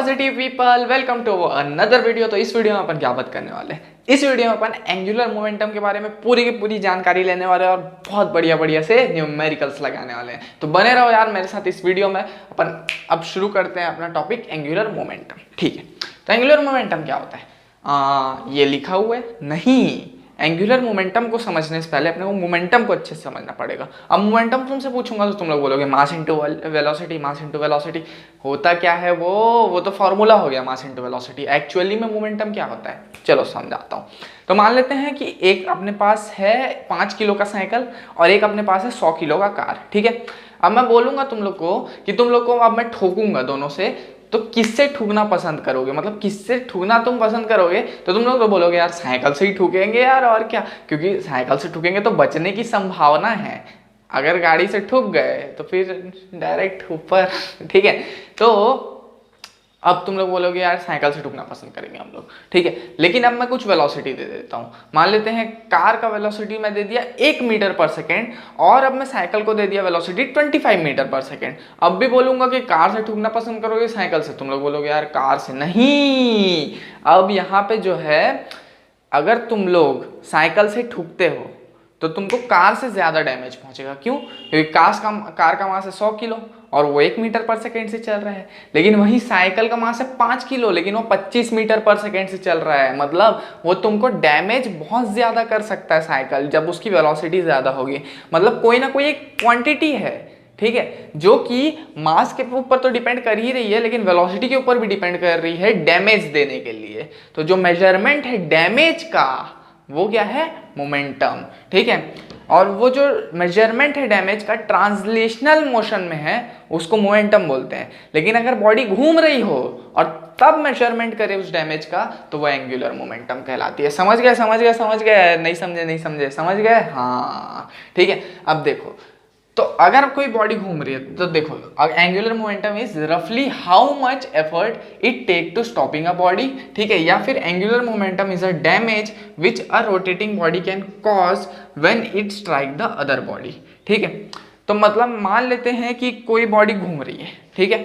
Positive people, welcome to another video. तो इस video में अपन क्या बात करने वाले हैं, इस वीडियो में अपन एंगुलर मोमेंटम के बारे में पूरी की पूरी जानकारी लेने वाले हैं और बहुत बढ़िया बढ़िया से न्यूमेरिकल्स लगाने वाले हैं। तो बने रहो यार मेरे साथ इस वीडियो में। अपन अब शुरू करते हैं अपना टॉपिक एंगुलर मोमेंटम। ठीक है, तो एंगुलर मोमेंटम क्या होता है? ये लिखा हुआ है नहीं। एंगुलर मोमेंटम को समझने से पहले अपने को मोमेंटम को अच्छे से समझना पड़ेगा। अब मोमेंटम तुमसे पूछूंगा तो तुम लोग बोलोगे mass into velocity, mass into velocity. होता क्या है वो तो फॉर्मूला हो गया मास इनटू वेलोसिटी। एक्चुअली में मोमेंटम क्या होता है चलो समझाता हूँ। तो मान लेते हैं कि एक अपने पास है 5 किलो का साइकिल और एक अपने पास है 100 किलो का कार। ठीक है, अब मैं बोलूंगा तुम लोग को कि तुम लोग को अब मैं ठोकूंगा दोनों से, तो किससे ठूकना पसंद करोगे? मतलब किससे ठूकना तुम पसंद करोगे? तो तुम लोग तो बोलोगे यार साइकिल से ही ठूकेंगे यार, और क्या, क्योंकि साइकिल से ठूकेंगे तो बचने की संभावना है। अगर गाड़ी से ठुक गए तो फिर डायरेक्ट ऊपर। ठीक है, तो अब तुम लोग बोलोगे यार साइकिल से ठुकना पसंद करेंगे हम लोग। ठीक है, लेकिन अब मैं कुछ वेलोसिटी दे देता हूँ। मान लेते हैं कार का वेलोसिटी मैं दे दिया 1 मीटर पर सेकेंड और अब मैं साइकिल को दे दिया वेलोसिटी 25 मीटर पर सेकेंड। अब भी बोलूंगा कि कार से ठुकना पसंद करोगे साइकिल से? तुम लोग बोलोगे यार कार से। नहीं, अब यहाँ पे जो है अगर तुम लोग साइकिल से ठुकते हो तो तुमको कार से ज्यादा डैमेज पहुंचेगा। क्यों? क्योंकि कार का मास है 100 किलो और वो 1 मीटर पर सेकेंड से चल रहा है, लेकिन वही साइकिल का मास है 5 किलो लेकिन वो 25 मीटर पर सेकेंड से चल रहा है। मतलब वो तुमको डैमेज बहुत ज्यादा कर सकता है साइकिल, जब उसकी वेलोसिटी ज्यादा होगी। मतलब कोई ना कोई एक क्वांटिटी है, ठीक है, जो कि मास के ऊपर तो डिपेंड कर ही रही है लेकिन वेलोसिटी के ऊपर भी डिपेंड कर रही है डैमेज देने के लिए। तो जो मेजरमेंट है डैमेज का वो क्या है? मोमेंटम। ठीक है, और वो जो मेजरमेंट है डैमेज का ट्रांसलेशनल मोशन में है उसको मोमेंटम बोलते हैं। लेकिन अगर बॉडी घूम रही हो और तब मेजरमेंट करे उस डैमेज का तो वो एंगुलर मोमेंटम कहलाती है। समझ गए समझ गए समझ गए? नहीं समझे नहीं समझे? समझ गए? हाँ ठीक है। अब देखो, तो अगर कोई बॉडी घूम रही है तो देखो एंगुलर मोमेंटम इज रफली how much effort it take to stopping a body. ठीक है, या फिर angular momentum is a damage which a rotating body can cause when it strike the other body. ठीक है, तो मतलब मान लेते हैं कि कोई बॉडी घूम रही है, ठीक है,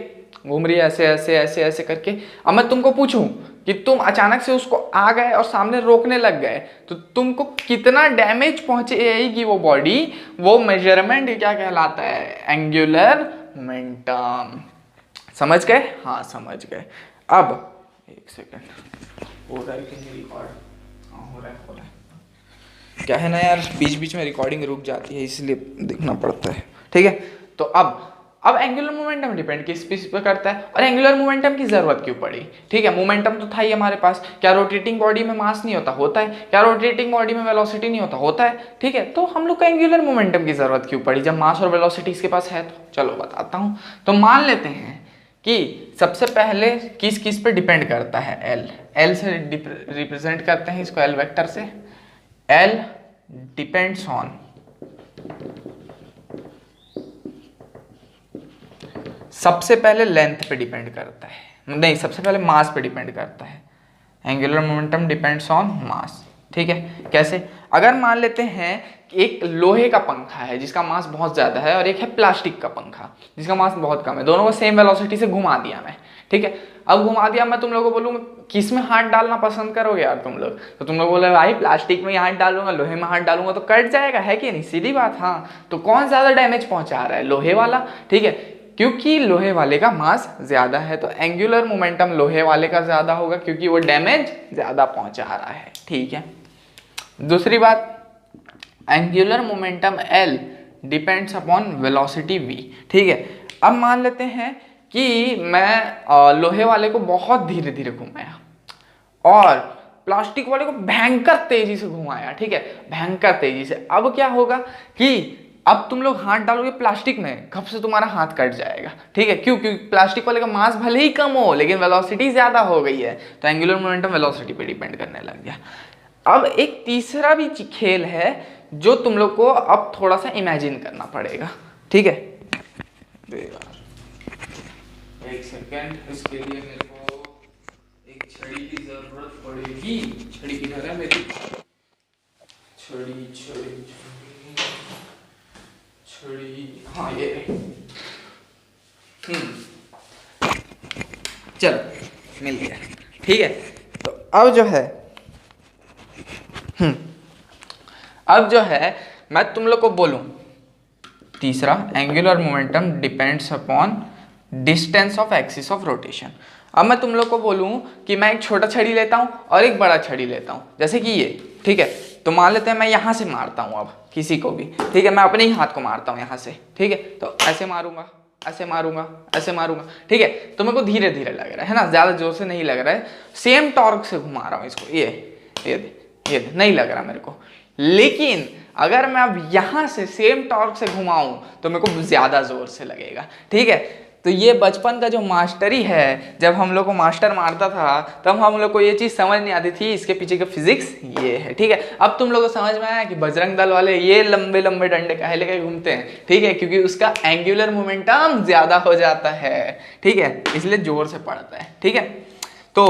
घूम रही है ऐसे ऐसे ऐसे ऐसे करके। अब मैं तुमको पूछूं कि तुम अचानक से उसको आ गए और सामने रोकने लग गए तो तुमको कितना डैमेज पहुंचेगी वो बॉडी, वो मेजरमेंट क्या कहलाता है? Angular momentum. समझ गए? हाँ समझ गए। अब एक सेकेंड, हो रहा है कि नहीं रिकॉर्ड? हाँ हो रहा है। क्या है ना यार, बीच बीच में रिकॉर्डिंग रुक जाती है इसलिए देखना पड़ता है। ठीक है, तो अब एंगुलर मोमेंटम डिपेंड किस चीज पे करता है और एंगुलर मोमेंटम की जरूरत क्यों पड़ी? ठीक है, मोमेंटम तो था ही हमारे पास। क्या रोटेटिंग बॉडी में मास नहीं होता? होता है। क्या रोटेटिंग बॉडी में वेलोसिटी नहीं होता? होता है। ठीक है, तो हम लोग को एंगुलर मोमेंटम की जरूरत क्यों पड़ी जब मास और वेलोसिटी इसके पास है? तो चलो बताता हूँ। तो मान लेते हैं कि सबसे पहले किस किस पे डिपेंड करता है? एल से रिप्रेजेंट करते हैं इसको, एल वेक्टर से। एल डिपेंड्स ऑन सबसे पहले लेंथ पे डिपेंड करता है, नहीं सबसे पहले मास पे डिपेंड करता है। एंगुलर मोमेंटम डिपेंड्स ऑन मास। ठीक है, कैसे? अगर मान लेते हैं कि एक लोहे का पंखा है जिसका मास बहुत ज्यादा है और एक है प्लास्टिक का पंखा जिसका मास बहुत कम है, दोनों को सेम वेलोसिटी से घुमा दिया मैं। ठीक है, अब घुमा दिया मैं, तुम लोगों को बोलूंगा किस में हाथ डालना पसंद करोगे यार तुम लोग? तो तुम लोग बोले भाई प्लास्टिक में हाथ डालूंगा, लोहे में हाथ डालूंगा तो कट जाएगा, है कि नहीं? सीधी बात। हाँ, तो कौन ज्यादा डैमेज पहुंचा रहा है? लोहे वाला। ठीक है, क्योंकि लोहे वाले का मास ज्यादा है तो एंगुलर मोमेंटम लोहे वाले का ज्यादा होगा क्योंकि वो डैमेज ज्यादा पहुंचा रहा है। ठीक है, दूसरी बात, angular momentum L depends upon velocity V. ठीक है, अब मान लेते हैं कि मैं लोहे वाले को बहुत धीरे धीरे घुमाया और प्लास्टिक वाले को भयंकर तेजी से घुमाया। ठीक है, भयंकर तेजी से। अब क्या होगा कि अब तुम लोग हाथ डालोगे प्लास्टिक में, कब से तुम्हारा हाथ कट जाएगा। ठीक है, क्यों? क्योंकि प्लास्टिक वाले का मास भले ही कम हो लेकिन वेलोसिटी ज्यादा हो गई है, तो एंगुलर मोमेंटम वेलोसिटी पे डिपेंड करने लग गया। अब एक तीसरा भी खेल है जो तुम लोग को अब थोड़ा सा इमेजिन करना पड़ेगा। ठीक है, एक सेकेंड, इसके लिए मेरे को एक छड़ी की जरूरत पड़ेगी। छड़ी किधर है मेरी? छड़ी छड़ी छड़ी, हाँ ये। चलो मिल गया। ठीक है, तो अब जो है अब जो है मैं तुम लोग को बोलूं, तीसरा, angular momentum depends upon distance of axis of rotation. अब मैं तुम लोग को बोलूं कि मैं एक छोटा छड़ी लेता हूं और एक बड़ा छड़ी लेता हूं, जैसे कि ये, ठीक है। तो मान लेते हैं मैं यहां से मारता हूं अब किसी को भी, ठीक है, मैं अपने ही हाथ को मारता हूं यहां से, ठीक है। तो ऐसे मारूंगा, ऐसे मारूंगा, ऐसे मारूंगा, ठीक है। तो मेरे को धीरे धीरे लग रहा है ना, ज्यादा जोर से नहीं लग रहा है, सेम टॉर्क से घुमा रहा हूं इसको, ये नहीं लग रहा मेरे को। लेकिन अगर मैं अब यहां से सेम टॉर्क से घुमाऊं तो मेरे को ज्यादा जोर से लगेगा, ठीक है। तो ये बचपन का जो मास्टरी है, जब हम लोग को मास्टर मारता था तब हम लोग को ये चीज समझ नहीं आती थी, इसके पीछे का फिजिक्स ये है, ठीक है। अब तुम लोग को समझ में आया कि बजरंग दल वाले ये लंबे लंबे डंडे काहे लेके घूमते हैं, ठीक है, क्योंकि उसका एंगुलर मोमेंटम ज्यादा हो जाता है, ठीक है, इसलिए जोर से पड़ता है, ठीक है। तो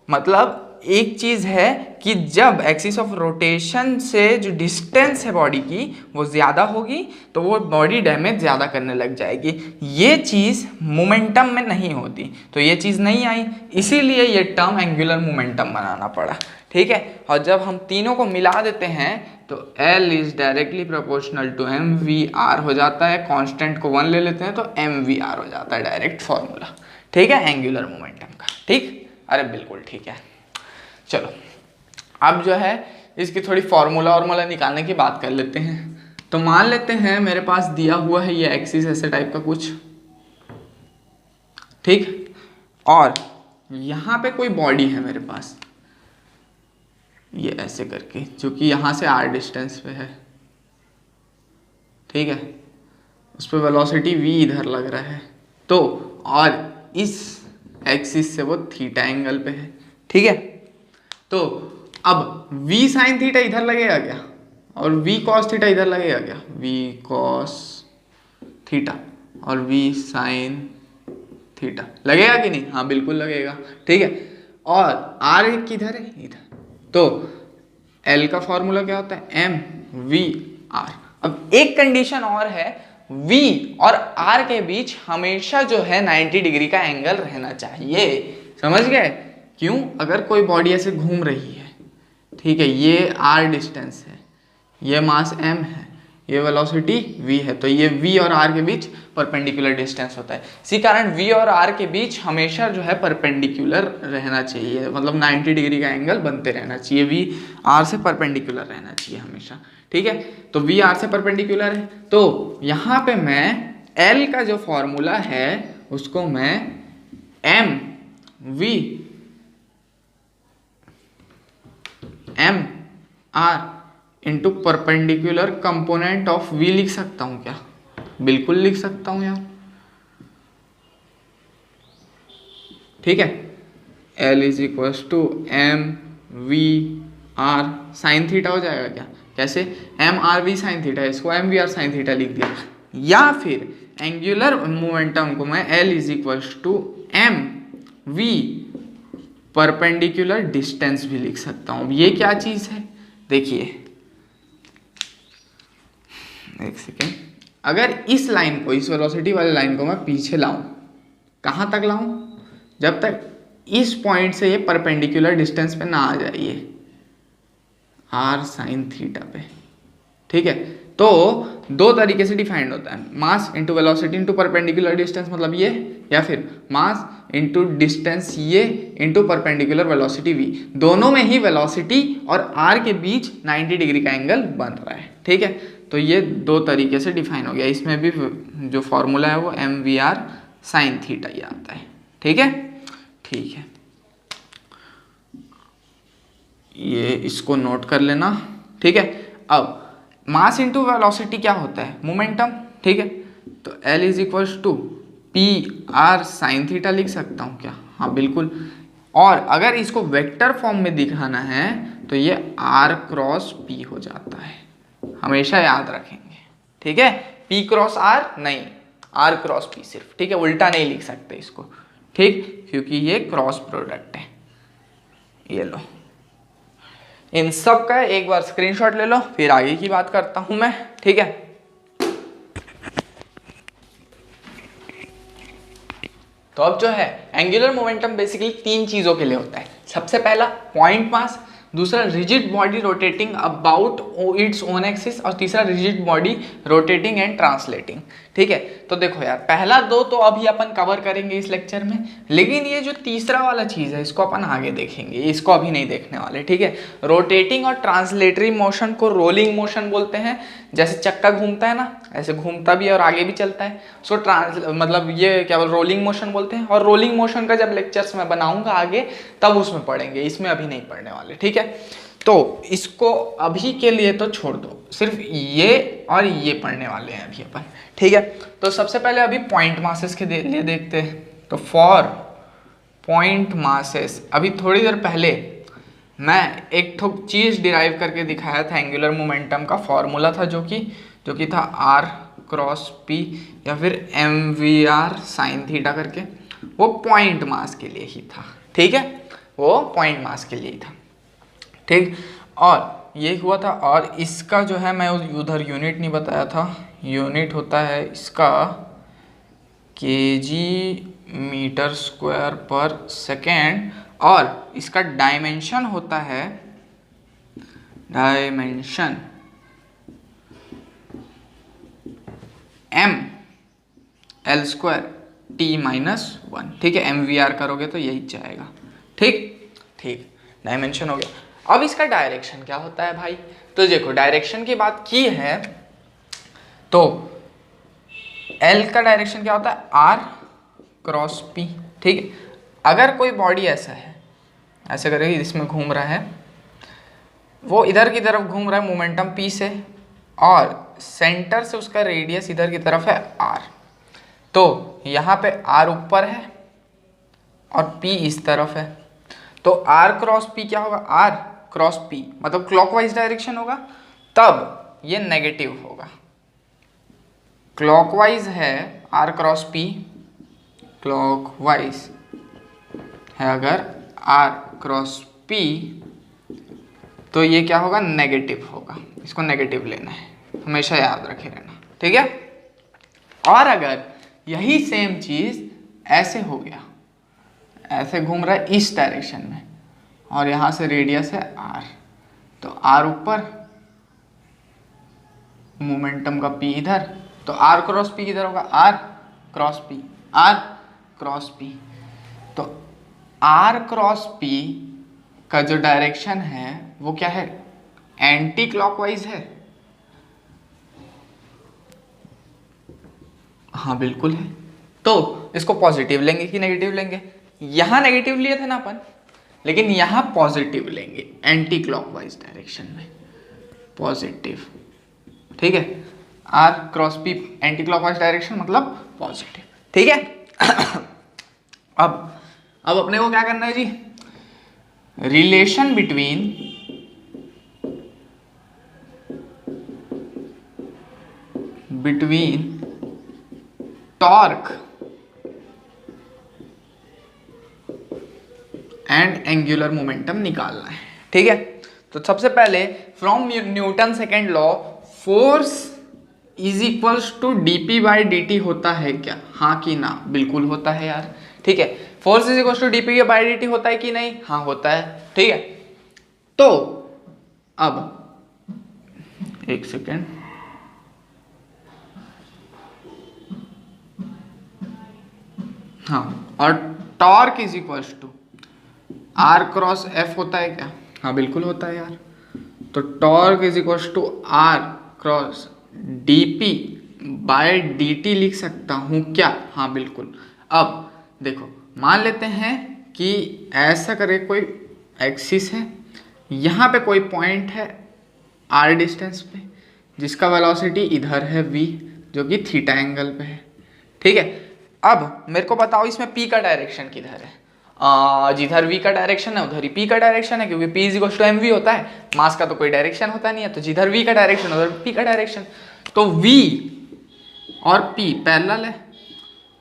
मतलब एक चीज है कि जब एक्सिस ऑफ रोटेशन से जो डिस्टेंस है बॉडी की वो ज्यादा होगी तो वो बॉडी डैमेज ज्यादा करने लग जाएगी। ये चीज मोमेंटम में नहीं होती, तो ये चीज नहीं आई, इसीलिए ये टर्म एंगुलर मोमेंटम बनाना पड़ा, ठीक है। और जब हम तीनों को मिला देते हैं तो L is directly proportional to mvr हो जाता है, कांस्टेंट को 1 ले लेते हैं तो mvr हो जाता है, डायरेक्ट फॉर्मूला, ठीक है, एंगुलर मोमेंटम का, ठीक। अरे बिल्कुल ठीक है। चलो अब जो है इसकी थोड़ी फॉर्मूला निकालने की बात कर लेते हैं। तो मान लेते हैं मेरे पास दिया हुआ है ये एक्सिस ऐसे टाइप का कुछ, ठीक, और यहाँ पे कोई बॉडी है मेरे पास, ये ऐसे करके, जो कि यहाँ से r डिस्टेंस पे है, ठीक है, उस पर वेलोसिटी v इधर लग रहा है, तो और इस एक्सिस से वो थीटा एंगल पे है, ठीक है। तो अब v साइन थीटा इधर लगेगा क्या, और v कॉस थीटा इधर लगेगा क्या, v कॉस थीटा और v साइन थीटा लगेगा कि नहीं, हाँ बिल्कुल लगेगा, ठीक है। और r किधर है, इधर, तो L का फॉर्मूला क्या होता है, mvr। अब एक कंडीशन और है, v और r के बीच हमेशा जो है 90 डिग्री का एंगल रहना चाहिए, समझ गए। क्यों, अगर कोई बॉडी ऐसे घूम रही है, ठीक है, ये r डिस्टेंस है, ये मास m है, ये वेलोसिटी v है, तो ये v और r के बीच परपेंडिकुलर डिस्टेंस होता है। इसी कारण v और r के बीच हमेशा जो है परपेंडिकुलर रहना चाहिए, मतलब 90 डिग्री का एंगल बनते रहना चाहिए, v r से परपेंडिकुलर रहना चाहिए हमेशा, ठीक है। तो v r से परपेंडिकुलर है, तो यहाँ पे मैं L का जो फॉर्मूला है उसको मैं m r into perpendicular component of v लिख सकता हूँ क्या, बिल्कुल लिख सकता हूँ यार, ठीक है। L is equal to m v r sine theta हो जाएगा क्या, कैसे, m r v sine theta, इसको m v r sine theta लिख दिया, या फिर एंगुलर मोमेंटम को मैं L is equal to m v perpendicular distance भी लिख सकता हूँ। ये क्या चीज है, देखिए एक सेकेंड, अगर इस लाइन को, इस वेलोसिटी वाले लाइन को मैं पीछे लाऊं, कहाँ तक लाऊं, जब तक इस पॉइंट से ये परपेंडिकुलर डिस्टेंस पे ना आ जाइए, r साइन थीटा पे, ठीक है। तो दो तरीके से डिफाइंड होता है, mass into velocity into perpendicular distance, मतलब ये, या फिर मास इंटू डिस्टेंस ये इंटू परपेंडिकुलर वेलोसिटी v, दोनों में ही वेलोसिटी और r के बीच 90 डिग्री का एंगल बन रहा है, ठीक है। तो ये दो तरीके से डिफाइन हो गया, इसमें भी जो फॉर्मूला है वो mvr साइन थीटा ही आता है, ठीक है, ठीक है। ये इसको नोट कर लेना, ठीक है। अब मास इंटू वेलोसिटी क्या होता है, मोमेंटम, ठीक है। तो L is equal to P R sine theta लिख सकता हूँ क्या, हाँ बिल्कुल। और अगर इसको वेक्टर फॉर्म में दिखाना है तो ये r क्रॉस p हो जाता है, हमेशा याद रखेंगे, ठीक है। p क्रॉस r नहीं, r क्रॉस p सिर्फ, ठीक है, उल्टा नहीं लिख सकते इसको, ठीक, क्योंकि ये क्रॉस प्रोडक्ट है। ये लो, इन सब का एक बार स्क्रीनशॉट ले लो, फिर आगे की बात करता हूं मैं, ठीक है। तो अब जो है एंगुलर मोमेंटम बेसिकली 3 चीज़ों के लिए होता है। सबसे पहला पॉइंट मास, दूसरा rigid body rotating about its own axis, और तीसरा rigid body rotating and translating. ठीक है, तो देखो यार पहला 2 तो अभी अपन कवर करेंगे इस लेक्चर में, लेकिन ये जो तीसरा वाला चीज़ है इसको अपन आगे देखेंगे, इसको अभी नहीं देखने वाले। ठीक है, रोटेटिंग और ट्रांसलेटरी मोशन को रोलिंग मोशन बोलते हैं। जैसे चक्का घूमता है ना, ऐसे घूमता भी है और आगे भी चलता है, सो मतलब ये क्या रोलिंग मोशन बोलते हैं। और रोलिंग मोशन का जब लेक्चर्स मैं बनाऊंगा आगे तब उसमें पढ़ेंगे, इसमें अभी नहीं पढ़ने वाले। ठीक है, तो इसको अभी के लिए तो छोड़ दो, सिर्फ ये और ये पढ़ने वाले हैं अभी अपन। ठीक है, तो सबसे पहले अभी पॉइंट मासेस के लिए देखते हैं। तो फॉर पॉइंट मासेस अभी थोड़ी देर पहले मैं एक ठोक चीज़ डिराइव करके दिखाया था, एंगुलर मोमेंटम का फॉर्मूला था जो कि था आर क्रॉस पी या फिर M V R sine theta करके, वो पॉइंट मास के लिए ही था। ठीक है, वो पॉइंट मास के लिए ही था। ठीक, और ये हुआ था, और इसका जो है मैं उधर यूनिट नहीं बताया था, यूनिट होता है इसका केजी मीटर स्क्वायर पर सेकेंड, और इसका डायमेंशन होता है dimension M L square T -1। ठीक है, एम वी आर करोगे तो यही जाएगा। ठीक, डायमेंशन हो गया। अब इसका डायरेक्शन क्या होता है भाई, तो देखो डायरेक्शन की बात की है तो एल का डायरेक्शन क्या होता है, आर क्रॉस पी। ठीक है, अगर कोई बॉडी ऐसा है, ऐसे करके इसमें घूम रहा है, वो इधर की तरफ घूम रहा है मोमेंटम पी से, और सेंटर से उसका रेडियस इधर की तरफ है आर, तो यहाँ पे आर ऊपर है और पी इस तरफ है, तो आर क्रॉस पी क्या होगा, आर क्रॉस पी मतलब क्लॉकवाइज डायरेक्शन होगा, तब ये नेगेटिव होगा। क्लॉकवाइज है आर क्रॉस पी, क्लॉकवाइज है अगर आर क्रॉस पी, तो ये क्या होगा, नेगेटिव होगा। इसको नेगेटिव लेना है, हमेशा याद रखे रहना। ठीक है, और अगर यही सेम चीज ऐसे हो गया, ऐसे घूम रहा है इस डायरेक्शन में, और यहाँ से रेडियस है आर, तो आर ऊपर, मोमेंटम का पी इधर, तो आर क्रॉस पी किधर होगा, R cross P, R cross P. तो आर क्रॉस पी का जो डायरेक्शन है वो क्या है, एंटी क्लॉकवाइज है। हाँ बिल्कुल है, तो इसको पॉजिटिव लेंगे कि नेगेटिव लेंगे, यहाँ नेगेटिव लिए थे ना अपन, लेकिन यहाँ पॉजिटिव लेंगे, एंटी क्लॉकवाइज डायरेक्शन में पॉजिटिव। ठीक है, r cross p anti clockwise direction मतलब पॉजिटिव। ठीक है, अब अपने को क्या करना है जी, relation between torque and angular momentum निकालना है। ठीक है, तो सबसे पहले from Newton second law force is equals to dp by dt होता है क्या, हाँ कि ना, बिल्कुल होता है यार। ठीक है, force is equals to dp by dt होता है कि नहीं, हाँ होता है। ठीक है, तो अब एक सेकेंड, हाँ, और torque is equals to R cross F होता है क्या, हाँ बिल्कुल होता है यार। तो torque is equals to R cross dp by dt लिख सकता हूँ क्या, हाँ बिल्कुल। अब देखो मान लेते हैं कि ऐसा करे कोई एक्सिस है, यहाँ पे कोई पॉइंट है r डिस्टेंस पे, जिसका वेलोसिटी इधर है v, जो कि थीटा एंगल पे है। ठीक है, अब मेरे को बताओ इसमें p का डायरेक्शन किधर है, जिधर v का डायरेक्शन है उधर ही p का डायरेक्शन है, क्योंकि p is equal to mv होता है, मास का तो कोई डायरेक्शन होता नहीं है, तो जिधर v का डायरेक्शन उधर p का डायरेक्शन। तो v और p पैरेलल है,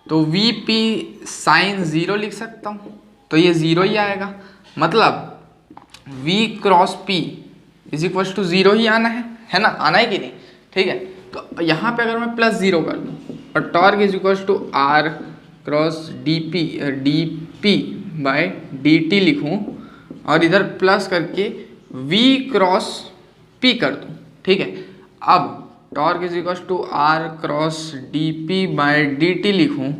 तो vp साइन 0 लिख सकता हूँ, तो ये 0 ही आएगा, मतलब v cross p is equal to 0 ही आना है ना, आना है कि नहीं। ठीक है, तो यहाँ पे अगर मैं +0 कर दूँ और torque is equal to r cross D P by D T लिखूँ और इधर प्लस करके v क्रॉस p कर दूँ, ठीक है। अब torque is equal to r cross D P by D T लिखूँ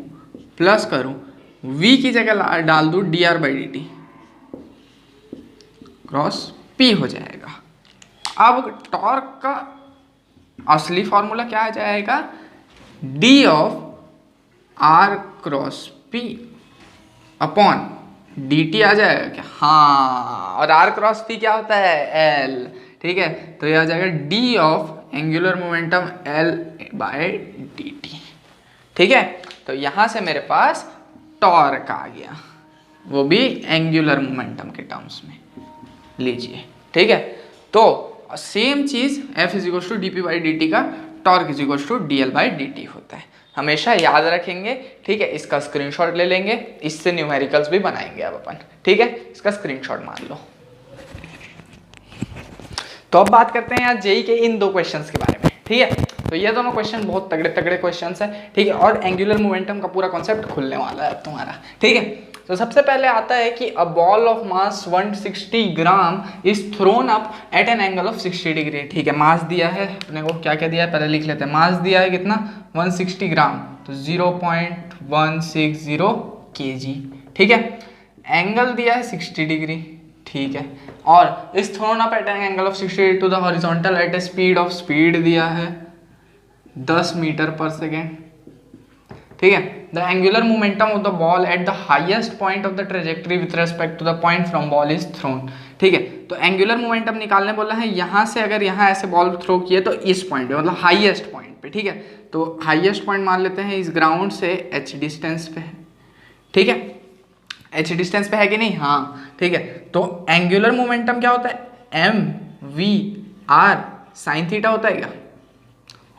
प्लस करूँ v की जगह डाल दूँ D R by D T cross p हो जाएगा। अब टॉर्क का असली फॉर्मूला क्या आ जाएगा, d of r cross p upon d t आ जाएगा क्या, हाँ, और r क्रॉस p क्या होता है l, ठीक है। तो ये आ जाएगा d of angular momentum l by D T, ठीक है। तो यहाँ से मेरे पास टॉर्क आ गया, वो भी एंगुलर मोमेंटम के टर्म्स में लीजिए, ठीक है। तो सेम चीज f is equal to d p by D t का torque is equal to d L by D t होता है, हमेशा याद रखेंगे, ठीक है। इसका स्क्रीनशॉट ले लेंगे, इससे न्यूमेरिकल्स भी बनाएंगे अब अपन, ठीक है। इसका स्क्रीनशॉट मान लो। तो अब बात करते हैं यार जेई के इन दो क्वेश्चंस के बारे में, ठीक है। तो ये दोनों क्वेश्चन बहुत तगड़े तगड़े क्वेश्चंस हैं, ठीक है, और एंगुलर मोमेंटम का पूरा कॉन्सेप्ट खुलने वाला है अब तुम्हारा, ठीक है। तो सबसे पहले आता है कि a ball of mass 160 gram is throne up at an angle of 60 degree, ठीक है। मास दिया है अपने को, क्या क्या दिया है पहले लिख लेते हैं। मास दिया है कितना, 160 ग्राम, तो 0.160 kg, ठीक है। एंगल दिया है 60 डिग्री, ठीक है, और इस thrown up at an angle of 60 to the horizontal at a speed of, speed दिया है 10 मीटर पर सेकेंड, ठीक है। The angular momentum of the ball at the highest point of the trajectory with respect to the point from ball is thrown, ठीक है। तो angular momentum निकालने बोला है, यहाँ से अगर यहाँ ऐसे बॉल थ्रो किए तो इस पॉइंट पे, मतलब हाईएस्ट पॉइंट पे, ठीक है। तो हाईएस्ट पॉइंट मान लेते हैं इस ग्राउंड से h डिस्टेंस पे है, ठीक है। h डिस्टेंस पे है कि नहीं, हाँ, ठीक है। तो एंगुलर मोमेंटम क्या होता है, m v r sine theta होता है क्या,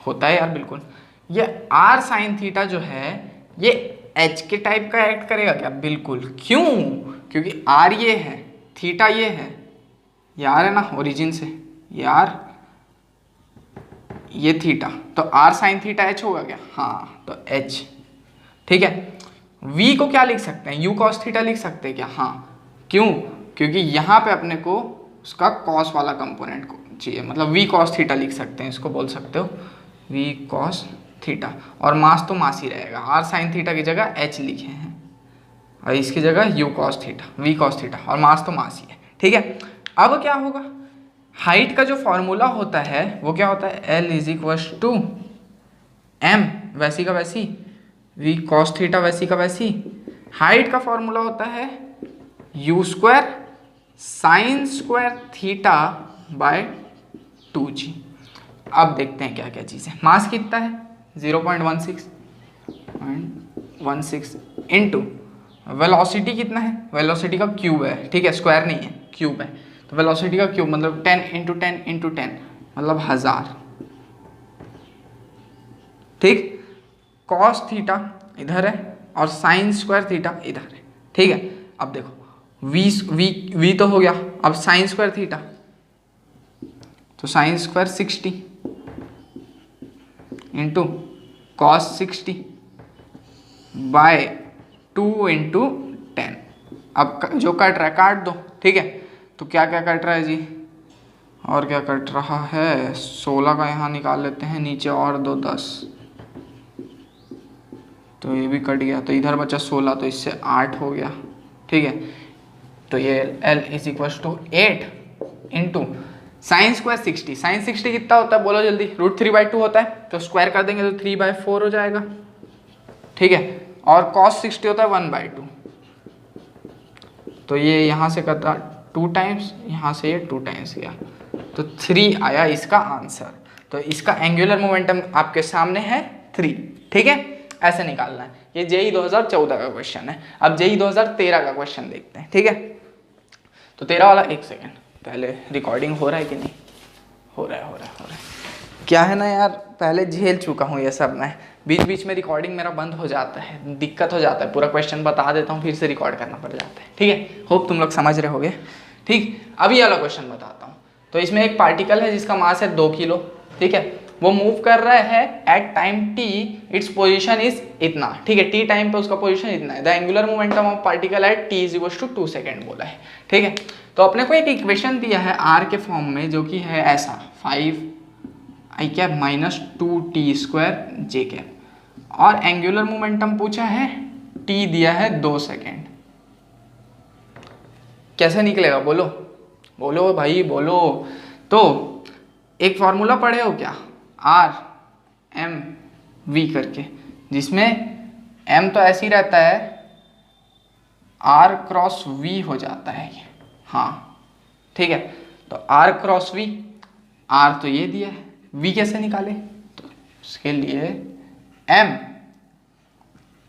होता है यार, बिल्कुल। ये r साइन थीटा जो है ये h के टाइप का एक्ट करेगा क्या, बिल्कुल। क्यों, क्योंकि r ये है, थीटा ये है, ये r है ना ओरिजिन से, ये r, ये थीटा, तो r साइन थीटा h होगा क्या, हाँ, तो h, ठीक है। v को क्या लिख सकते हैं, u cos थीटा लिख सकते हैं क्या, हाँ, क्यों, क्योंकि यहाँ पे अपने को उसका cos वाला कंपोनेंट को चाहिए, मतलब v cos थीटा लिख सकते हैं, इसको बोल सकते हो v cos थीटा, और मास तो मास ही रहेगा, r साइन थीटा की जगह h लिखे हैं और इसकी जगह u cos theta, v cos theta, और मास तो मास ही है, ठीक है। अब क्या होगा, हाइट का जो फॉर्मूला होता है वो क्या होता है, l is equal to m वैसी का वैसी, v cos थीटा वैसी का वैसी। हाइट का फॉर्मूला होता है u square sine square theta by 2g। अब देखते हैं क्या क्या चीज़ें। मास कितना है, 0.16 इंटू वेलोसिटी कितना है, वेलोसिटी का क्यूब है, ठीक है, स्क्वायर नहीं है, क्यूब है। तो वेलोसिटी का क्यूब मतलब 10 इंटू 10 इंटू 10 मतलब 1000, ठीक। कॉस थीटा इधर है और साइन स्क्वायर थीटा इधर है, ठीक है। अब देखो v तो हो गया, अब साइन स्क्वायर थीटा, तो sine square 60 into cos 60 by 2 into 10। अब जो कट रहा है काट दो, ठीक है। तो क्या क्या कट रहा है जी, और क्या कट रहा है, 16 का यहाँ निकाल लेते हैं, नीचे और दो 10, तो ये भी कट गया, तो इधर बचा 16, तो इससे 8 हो गया, ठीक है। तो ये L is equal to 8 into sine square 60, sine 60 कितना होता है बोलो जल्दी, √3/2 होता है, तो स्क्वायर कर देंगे तो 3/4 हो जाएगा, ठीक है। और cos 60 होता है 1/2, तो ये यहाँ से करता 2 टाइम्स, यहाँ से ये 2 टाइम्स गया, तो 3 आया इसका आंसर। तो इसका एंगुलर मोमेंटम आपके सामने है 3, ठीक है, ऐसे निकालना है। ये जेई 2014 का क्वेश्चन है। अब जेई 2013 का क्वेश्चन देखते हैं, ठीक है। तो 13 वाला, एक सेकेंड, पहले रिकॉर्डिंग हो रहा है कि नहीं, हो रहा है। क्या है ना यार, पहले झेल चुका हूँ ये सब मैं, बीच बीच में रिकॉर्डिंग मेरा बंद हो जाता है, दिक्कत हो जाता है, पूरा क्वेश्चन बता देता हूँ फिर से रिकॉर्ड करना पड़ जाता है, ठीक है। होप तुम लोग समझ रहे होगे, ठीक। अब ये वाला क्वेश्चन बताता हूँ। तो इसमें एक पार्टिकल है जिसका मास है 2 किलो, ठीक है, वो मूव कर रहा है at time t, its position is इतना, ठीक है, t टाइम पे उसका पोजीशन इतना है। The angular momentum of particle at t = 2 second बोला है, ठीक है। तो अपने को एक इक्वेशन दिया है r के फॉर्म में जो कि है ऐसा 5i cap minus 2t² j cap, और एंगुलर मोमेंटम पूछा है, t दिया है 2 सेकेंड। कैसे निकलेगा बोलो, बोलो भाई बोलो। तो एक फॉर्मूला पढ़े हो क्या, आर एम वी करके, जिसमें m तो ऐसे ही रहता है, r क्रॉस v हो जाता है ये, हाँ ठीक है। तो r क्रॉस v, r तो ये दिया है, v कैसे निकाले, तो उसके लिए m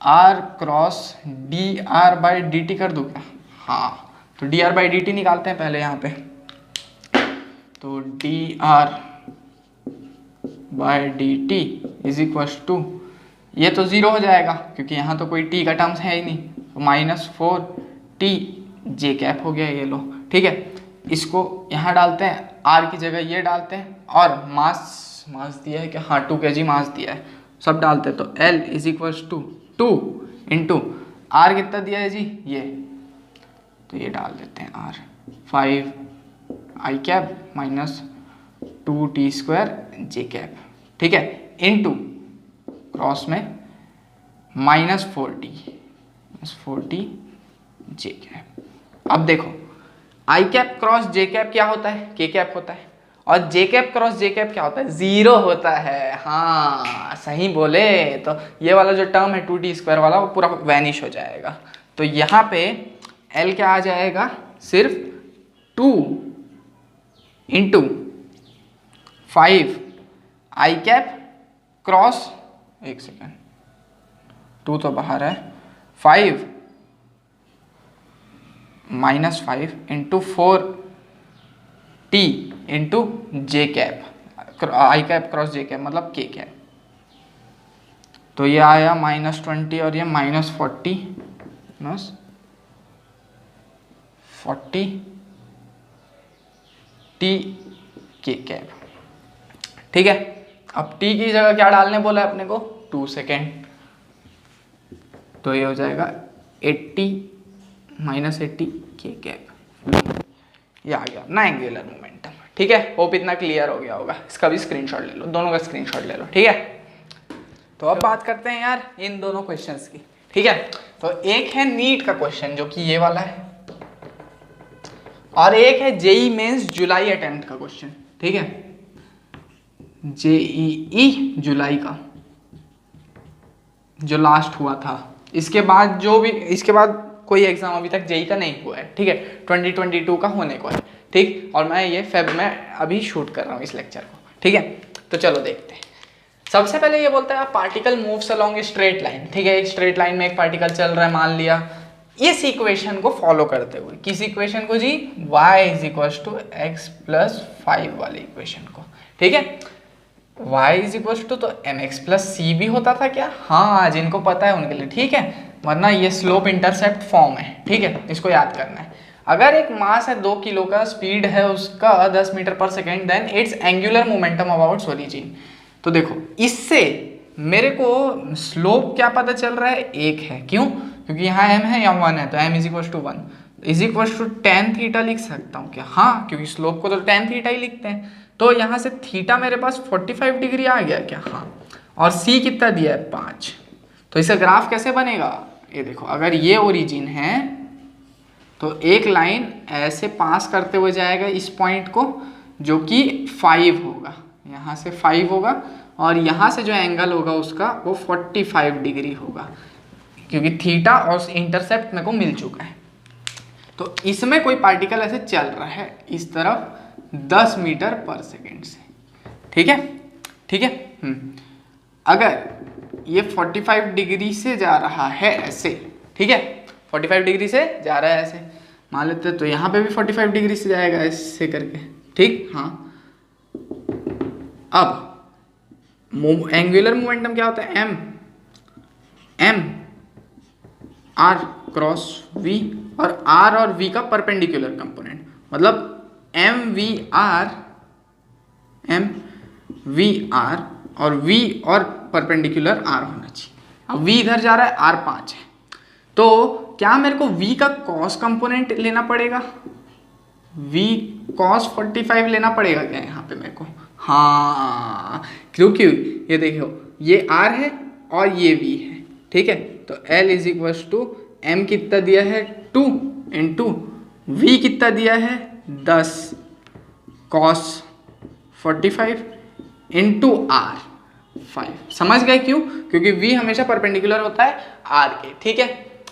r cross D R by D T कर दूँ क्या, हाँ तो D R by D T निकालते हैं पहले यहाँ पे। तो D R by D T is equal to, ये तो 0 हो जाएगा क्योंकि यहाँ तो कोई t का टर्म्स है ही नहीं, तो -4t j कैप हो गया ये लो, ठीक है। इसको यहाँ डालते हैं, r की जगह ये डालते हैं, और मास दिया है क्या, हाँ 2 kg मास दिया है, सब डालते हैं। तो L = 2 इंटू r कितना दिया है जी, ये तो ये डाल देते हैं r 5i cap minus 2t² j cap, ठीक है, इनटू क्रॉस में -4t j कैप। अब देखो i cap cross j cap क्या होता है, k कैप होता है, और j cap cross j cap क्या होता है, 0 होता है। हाँ सही बोले, तो ये वाला जो टर्म है 2t² वाला वो पूरा वैनिश हो जाएगा। तो यहाँ पे L क्या आ जाएगा, सिर्फ 2 इंटू 5i कैप क्रॉस, एक सेकेंड 2 तो बाहर है, 5 -5 into 4t into j cap, i cap cross j cap मतलब k कैप। तो ये आया -20 और ये -40 t k कैप, ठीक है। अब t की जगह क्या डालने बोला है अपने को, 2 सेकेंड, तो ये हो जाएगा 80 k कैप, ये आ गया अपना एंगुलर मोमेंटम, ठीक है। होप इतना क्लियर हो गया होगा, इसका भी स्क्रीनशॉट ले लो, दोनों का स्क्रीनशॉट ले लो, ठीक है। तो अब बात करते हैं यार इन दोनों क्वेश्चंस की, ठीक है। तो एक है नीट का क्वेश्चन जो कि ये वाला है, और एक है जेई मेंस जुलाई अटेम्प्ट का क्वेश्चन, ठीक है, जेईई जुलाई का जो लास्ट हुआ था। इसके बाद जो भी, इसके बाद कोई एग्जाम अभी तक जेई का नहीं हुआ है, ठीक है, 2022 का होने को है, ठीक। और मैं ये फेब में अभी शूट कर रहा हूँ इस लेक्चर को, ठीक है। तो चलो देखते हैं। सबसे पहले ये बोलता है particle moves along a straight line, ठीक है, एक स्ट्रेट लाइन में एक पार्टिकल चल रहा है मान लिया, इस इक्वेशन को फॉलो करते हुए, किस इक्वेशन को जी, y = x + 5 वाले इक्वेशन को, ठीक है। y तो mx + c भी होता था क्या, हाँ जिनको पता है उनके लिए, ठीक है, वरना ये स्लोप इंटरसेप्ट फॉर्म है, ठीक है, इसको याद करना है। अगर एक मास है 2 किलो का, स्पीड है उसका 10 मीटर पर second, then its angular momentum about origin. तो देखो इससे मेरे को स्लोप क्या पता चल रहा है, 1 है, क्यों, क्योंकि यहाँ m है या 1 है, तो m = 1 tan थीटा लिख सकता हूँ क्या, हाँ क्योंकि स्लोप को तो tan थीटा ही लिखते हैं। तो यहाँ से थीटा मेरे पास 45 डिग्री आ गया क्या, हाँ, और c कितना दिया है 5। तो इसका ग्राफ कैसे बनेगा, ये देखो, अगर ये ओरिजिन है तो एक लाइन ऐसे पास करते हुए जाएगा इस पॉइंट को, जो कि 5 होगा, यहाँ से 5 होगा, और यहाँ से जो एंगल होगा उसका वो 45 डिग्री होगा, क्योंकि थीटा और इंटरसेप्ट मेरे को मिल चुका है। तो इसमें कोई पार्टिकल ऐसे चल रहा है इस तरफ 10 मीटर पर सेकेंड से, ठीक है, ठीक है। अगर ये 45 डिग्री से जा रहा है ऐसे, ठीक है, 45 डिग्री से जा रहा है ऐसे मान लेते हैं, तो यहाँ पे भी 45 डिग्री से जाएगा ऐसे करके, ठीक, हाँ। अब एंगुलर मोमेंटम क्या होता है, m r क्रॉस v, और r और v का परपेंडिकुलर कंपोनेंट, मतलब m v r V R और वी और परपेंडिकुलर आर होना चाहिए। अब वी इधर जा रहा है, आर 5 है, तो क्या मेरे को वी का कॉस कंपोनेंट लेना पड़ेगा? वी कॉस 45 लेना पड़ेगा क्या यहाँ पे मेरे को? हाँ, क्योंकि ये देखो ये आर है और ये वी है, ठीक है। तो L is equal to M कितना दिया है 2 इंटू वी कितना दिया है 10 कॉस 45 इंटू आर 5। समझ गए क्यों? क्योंकि v हमेशा परपेंडिकुलर होता है r के, ठीक है।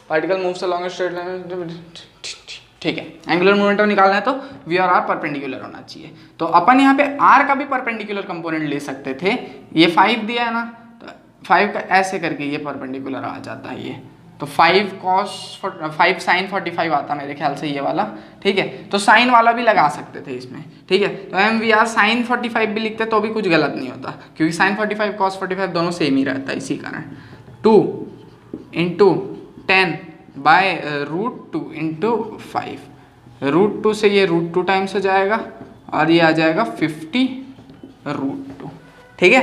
Particle moves along straight line, ठीक है। एंगुलर मोमेंटम निकालना है तो v और r परपेंडिकुलर होना चाहिए। तो अपन यहाँ पे r का भी परपेंडिकुलर कंपोनेंट ले सकते थे। ये 5 दिया है ना, तो 5 का ऐसे करके ये परपेंडिकुलर आ जाता है ये, तो 5 साइन 45 आता मेरे ख्याल से ये वाला, ठीक है। तो साइन वाला भी लगा सकते थे इसमें, ठीक है। तो एम वी आर साइन 45 भी लिखते तो भी कुछ गलत नहीं होता, क्योंकि साइन 45 कॉस 45 दोनों सेम ही रहता है। इसी कारण 2 इंटू 10 बाय √2 इंटू 5, √2 से ये √2 टाइम्स हो जाएगा और ये आ जाएगा 50 √2, ठीक है।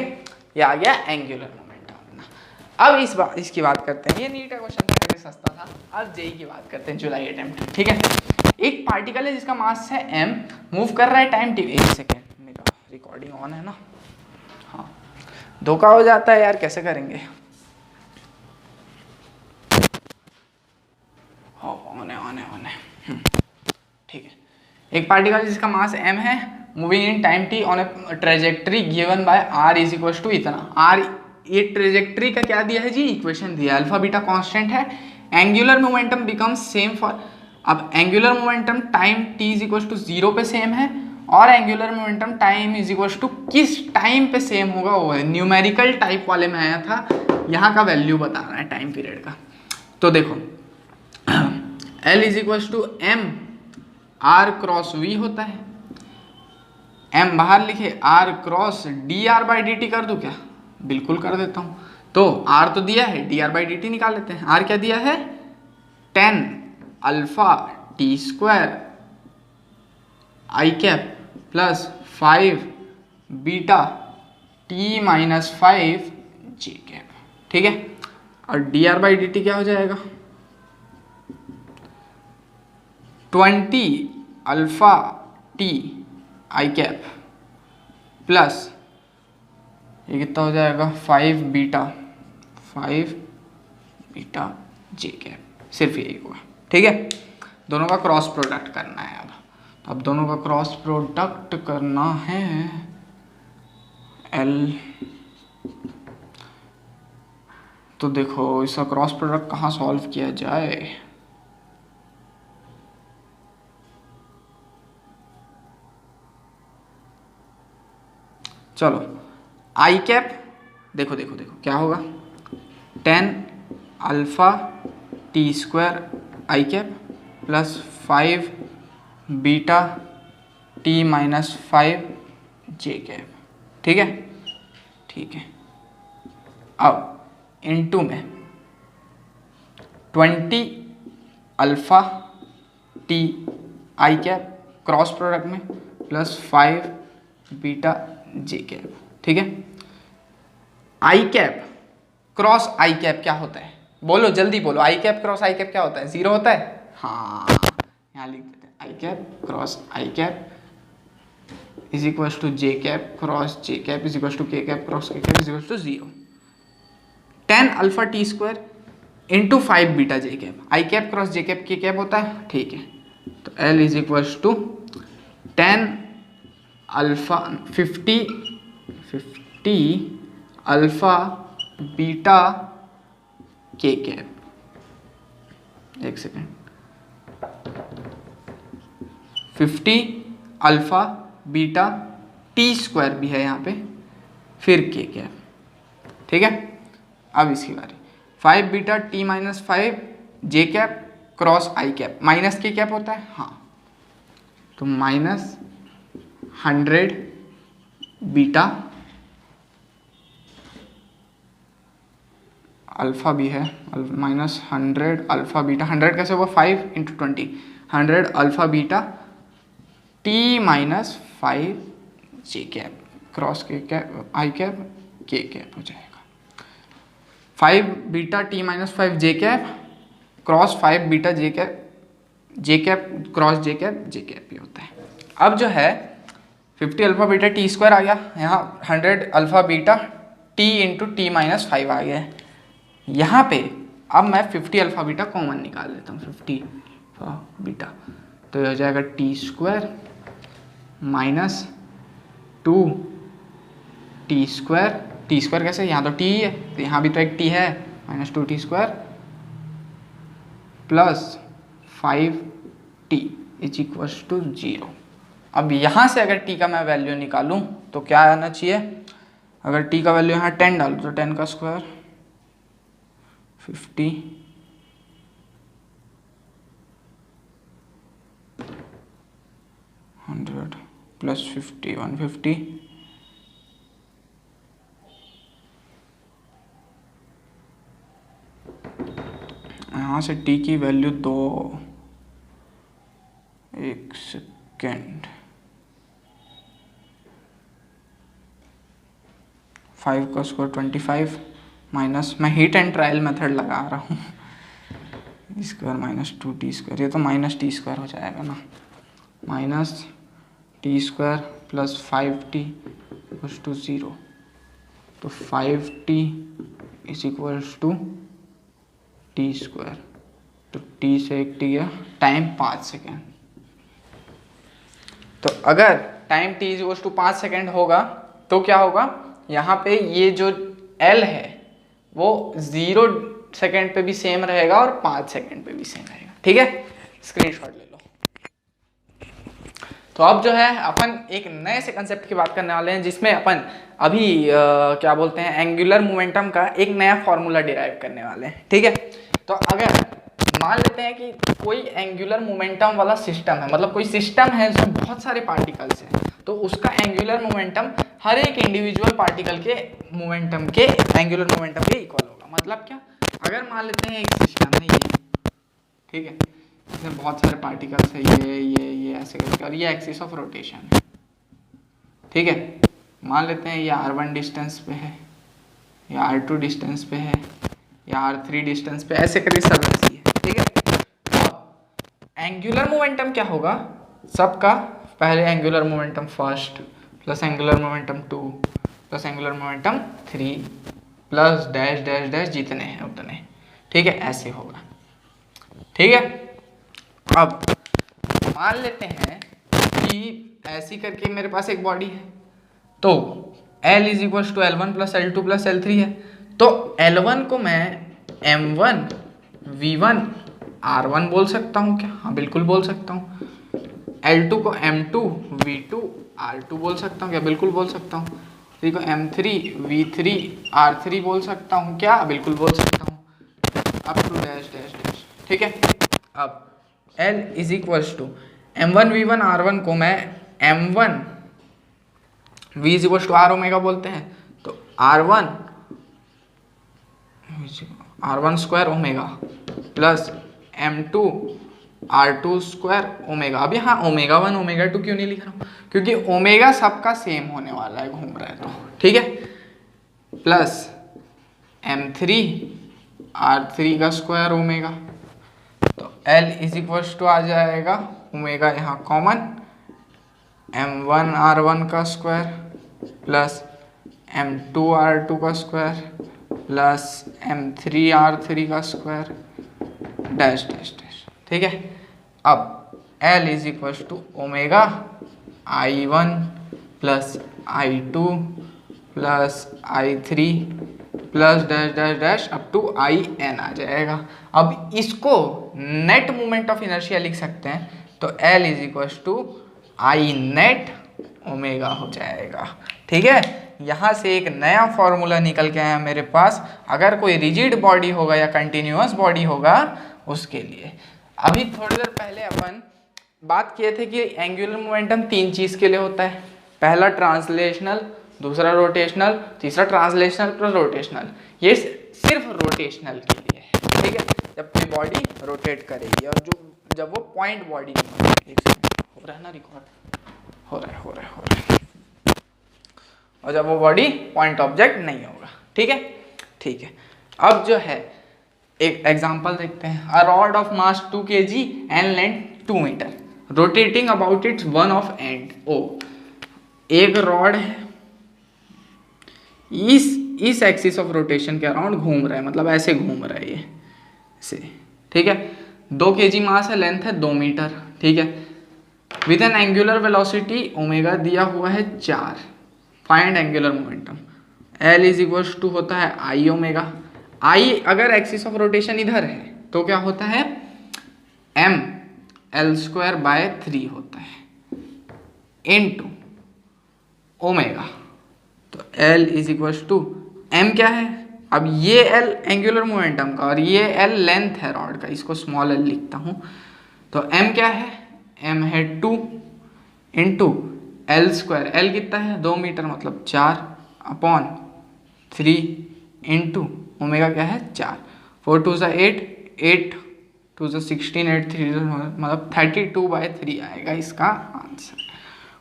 ये आ गया एंगुलर मोमेंटम। अब इसकी बात करते हैं, ये नीट का क्वेश्चन था, सस्ता था। अब जेई की बात करते हैं, जुलाई अटेम्प्ट, ठीक है। एक पार्टिकल है जिसका मास है m, मूव कर रहा है टाइम t। एक सेकेंड, मेरा रिकॉर्डिंग ऑन है ना? हाँ, धोखा हो जाता है यार, कैसे करेंगे? ऑन है, ठीक है। एक पार्टिकल जिसका मास m है, moving in time t on a trajectory given by r is equal to इतना। r ये ट्रेजेक्ट्री का क्या दिया है जी? इक्वेशन दिया है, अल्फा बीटा कांस्टेंट है। Angular momentum becomes same for, अब angular momentum time t is equal to 0 पे सेम है, और angular momentum time is equal to किस टाइम पे सेम होगा वो है। न्यूमेरिकल टाइप वाले में आया था, यहाँ का वैल्यू बताना है टाइम पीरियड का। तो देखो L is equal to m r cross v होता है, m बाहर लिखे, r क्रॉस dr/dt कर दूं क्या? बिल्कुल कर देता हूं। तो r तो दिया है, dr/dt निकाल लेते हैं। r क्या दिया है? 10 alpha t square i cap plus 5 beta t minus 5 j cap, ठीक है। और dr/dt क्या हो जाएगा? 20 alpha t i cap plus ये कितना हो जाएगा 5 बीटा जे कैप, सिर्फ यही होगा, ठीक है। दोनों का क्रॉस प्रोडक्ट करना है। अब दोनों का क्रॉस प्रोडक्ट करना है L, तो देखो इसका क्रॉस प्रोडक्ट कहाँ सॉल्व किया जाए? चलो आई कैप, देखो क्या होगा? 10 alpha t square i cap plus 5 beta t minus 5 j cap, ठीक है, ठीक है। अब इनटू में 20 alpha t i cap cross product में प्लस 5 बीटा जे कैप, ठीक है। I cap cross i cap क्या होता है? बोलो जल्दी बोलो, i cap cross i cap क्या होता है? 0 होता है। हाँ, यहाँ लिख देते हैं, i cap cross i cap is equal to j cap cross j cap is equal to k cap cross k cap is equal to 0। 10 alpha t square into 5 beta j cap, i cap cross j cap k cap होता है, ठीक है। तो L is equal to 10 alpha 50 alpha beta k cap, एक second, 50 alpha beta t square भी है यहाँ पे, फिर के कैप, ठीक है। अब इसकी बारी 5 beta t minus 5 j cap cross i cap, minus के कैप होता है, हाँ, तो माइनस 100 बीटा अल्फा भी है, माइनस 100 अल्फा बीटा, 100 कैसे हुआ? 5 into 20, 100 alpha beta t minus 5 j cap cross k cap i cap k cap हो जाएगा। 5 beta t minus 5 j cap cross 5 beta j cap cross j cap ही होता है। अब जो है 50 अल्फा बीटा टी स्क्वायर आ गया, यहाँ 100 alpha beta T into T minus 5 आ गया है। यहाँ पे अब मैं 50 अल्फा बीटा कॉमन निकाल लेता हूँ, 50 अल्फा बीटा, तो ये हो जाएगा T square minus 2 T square कैसे, यहाँ तो टी ही है तो यहाँ भी तो एक टी है, minus 2 T square plus 5 T is equals to 0। अब यहाँ से अगर t का मैं वैल्यू निकालूं तो क्या आना चाहिए, अगर t का वैल्यू यहाँ 10 डालूँ तो 10 का स्क्वायर 50 100 प्लस 50 150 यहाँ से t की वैल्यू 2 एक सेकेंड 5 का स्क्वायर 25 माइनस, मैं हीट एंड ट्रायल मेथड लगा रहा हूँ, स्क्वायर माइनस 2 टी स्क्वायर, ये तो माइनस टी स्क्वायर हो जाएगा ना, minus T square plus 5t equals to 0, तो 5t is equals to T square, तो t से एक t गया, टाइम 5 सेकेंड। तो अगर time t is equals to 5 second होगा तो क्या होगा, यहाँ पे ये जो L है वो 0 सेकेंड पे भी सेम रहेगा और 5 सेकेंड पे भी सेम रहेगा। ठीक है, स्क्रीनशॉट ले लो। तो अब जो है अपन एक नए से कंसेप्ट की बात करने वाले हैं, जिसमें अपन अभी क्या बोलते हैं एंगुलर मोमेंटम का एक नया फॉर्मूला डिराइव करने वाले हैं। ठीक है, तो अगर मान लेते हैं कि कोई एंगुलर मोमेंटम वाला सिस्टम है, मतलब कोई सिस्टम है जिसमें बहुत सारे पार्टिकल्स हैं, तो उसका एंगुलर मोमेंटम हर एक इंडिविजुअल पार्टिकल के मोमेंटम के एंगुलर मोमेंटम के इक्वल होगा। मतलब क्या, अगर मान लेते हैं एक सिस्टम है ये, ठीक है, इसमें बहुत सारे पार्टिकल्स है, ये ऐसे करके, और ये एक्सिस ऑफ रोटेशन है। ठीक है, मान लेते हैं ये r1 डिस्टेंस पे है, या r2 डिस्टेंस पे है, या r3 डिस्टेंस पे, ऐसे करके सब ऐसी है। ठीक है, एंगुलर मोमेंटम क्या होगा सबका, पहले angular momentum first plus angular momentum 2 plus angular momentum 3 plus dash dash dash जितने हैं उतने। ठीक है, ऐसे होगा। ठीक है, अब मान लेते हैं कि ऐसी करके मेरे पास एक बॉडी है, तो L is equals to L1 plus L2 plus L3 है, तो L1 को मैं M1 V1 R1 बोल सकता हूँ क्या, हाँ बिल्कुल बोल सकता हूँ। L2 को M2 V2 R2 बोल सकता हूँ क्या, बिल्कुल बोल सकता हूँ। 3 को M3 V3 R3 बोल सकता हूँ क्या, बिल्कुल बोल सकता हूँ, up to dash dash dash. ठीक है, अब L is equals to M1 V1 R1 को मैं M1 V is equals to R omega बोलते हैं, तो R1 square omega plus M2 R2 square omega. अब यहाँ ओमेगा 1 ओमेगा 2 क्यों नहीं लिख रहा हूँ, क्योंकि ओमेगा सबका सेम होने वाला है, घूम रहा है तो। ठीक है, प्लस M3 R3 का स्क्वायर ओमेगा, तो L इज इक्वल्स टू आ जाएगा ओमेगा यहाँ कॉमन, M1 R1 का स्क्वायर प्लस M2 R2 का स्क्वायर प्लस M3 R3 का स्क्वायर डैश डैश डैश। ठीक है, अब L is equals to omega I1 plus I2 plus I3 plus dash dash dash up to IN आ जाएगा। अब इसको नेट मोमेंट ऑफ इनर्शिया लिख सकते हैं, तो L is equals to I net omega हो जाएगा। ठीक है, यहाँ से एक नया फॉर्मूला निकल के आया मेरे पास, अगर कोई रिजिड बॉडी होगा या कंटिन्यूअस बॉडी होगा उसके लिए। अभी थोड़ी देर पहले अपन बात किए थे कि एंगुलर मोमेंटम 3 चीज़ के लिए होता है, पहला ट्रांसलेशनल, दूसरा रोटेशनल, तीसरा ट्रांसलेशनल प्लस रोटेशनल। ये सिर्फ रोटेशनल के लिए है। ठीक है, जब कोई बॉडी रोटेट करेगी और जब वो पॉइंट बॉडी नहीं, एक सेकंड हो रहा है ना, रिकॉर्ड हो रहा है। और जब वो बॉडी पॉइंट ऑब्जेक्ट नहीं होगा। ठीक है, ठीक है। अब जो है एक एग्जांपल देखते हैं। A rod of mass 2 kg and length 2 metre rotating about its one of end O. एक रॉड है, इस एक्सिस ऑफ रोटेशन के अराउंड घूम रहा है, मतलब ऐसे घूम रहा है ये ऐसे। ठीक है, 2 kg मास है, लेंथ है 2 मीटर। ठीक है, with an angular velocity omega दिया हुआ है 4। Find angular momentum. L is equal to होता है आई ओमेगा। आई अगर एक्सिस ऑफ रोटेशन इधर है तो क्या होता है, एम एल स्क्वायर बाय 3 होता है इनटू ओमेगा। तो L is equal to M क्या है, अब ये एल एंगुलर मोमेंटम का और ये एल लेंथ है रॉड का, इसको स्मॉल एल लिखता हूँ। तो एम क्या है, एम है 2 इंटू एल स्क्वायर, एल कितना है 2 मीटर मतलब 4 अपॉन 3 इंटू ओमेगा क्या है 4। 4 2 सा 8, 8 2 सा 16, 8 3 मतलब 32/3 आएगा इसका आंसर।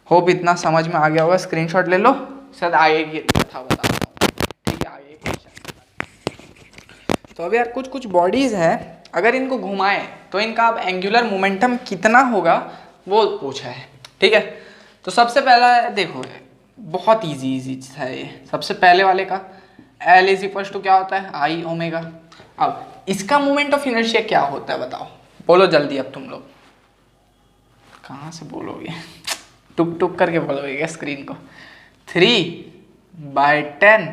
होप इतना समझ में आ गया होगा। स्क्रीनशॉट ले लो, शायद आगे की था बता रहा हूँ। ठीक है, आगे क्वेश्चन। तो अब यार कुछ कुछ बॉडीज है, अगर इनको घुमाएं तो इनका अब एंगुलर मोमेंटम कितना होगा वो पूछा है। ठीक है, तो सबसे पहला देखो बहुत इजी है ये। सबसे पहले वाले का एल इज इक्वल टू क्या होता है, आई ओमेगा। अब इसका मोमेंट ऑफ इनर्शिया क्या होता है बताओ, बोलो जल्दी। अब तुम लोग कहाँ से बोलोगे, टुक टुक करके बोलोगे क्या स्क्रीन को। 3/10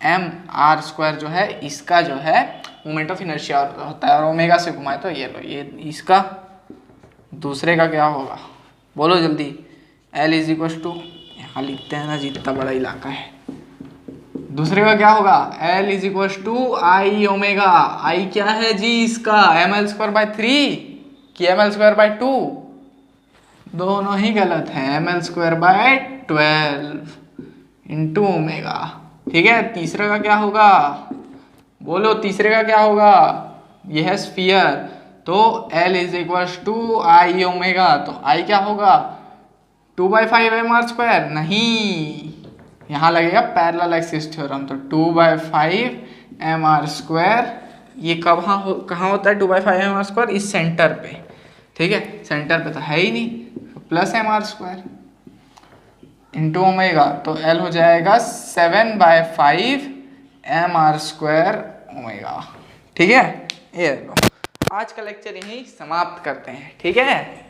एम आर स्क्वायर जो है इसका जो है मोमेंट ऑफ इनर्शिया होता है, और ओमेगा से घुमाए तो ये लो, ये इसका दूसरे का क्या होगा बोलो जल्दी। एल इज इक्वल टू, यहाँ लिखते हैं ना जितना बड़ा इलाका है, दूसरे का क्या होगा, L is equal to I omega. I क्या है जी इसका, एम एल स्क्वायर बाय 3 कि एम एल स्क्वायर बाय 2, दोनों ही गलत है, M L square by 12 into omega. ठीक है, तीसरे का क्या होगा बोलो, तीसरे का क्या होगा, यह है स्फीयर, तो L is equal to I omega. तो आई क्या होगा 2/5 एम आर स्क्वायर, नहीं यहाँ लगेगा पैरेलल एक्सिस थ्योरम, तो 2/5 एम आर स्क्वायर। ये कहाँ होता है 2/5 एम आर स्क्वायर, इस सेंटर पे। ठीक है, सेंटर पे तो है ही नहीं, plus M R square into omega, तो एल हो जाएगा 7/5 एम आर स्क्वायर ओमेगा। ठीक है, ये लो, आज का लेक्चर यहीं समाप्त करते हैं। ठीक है।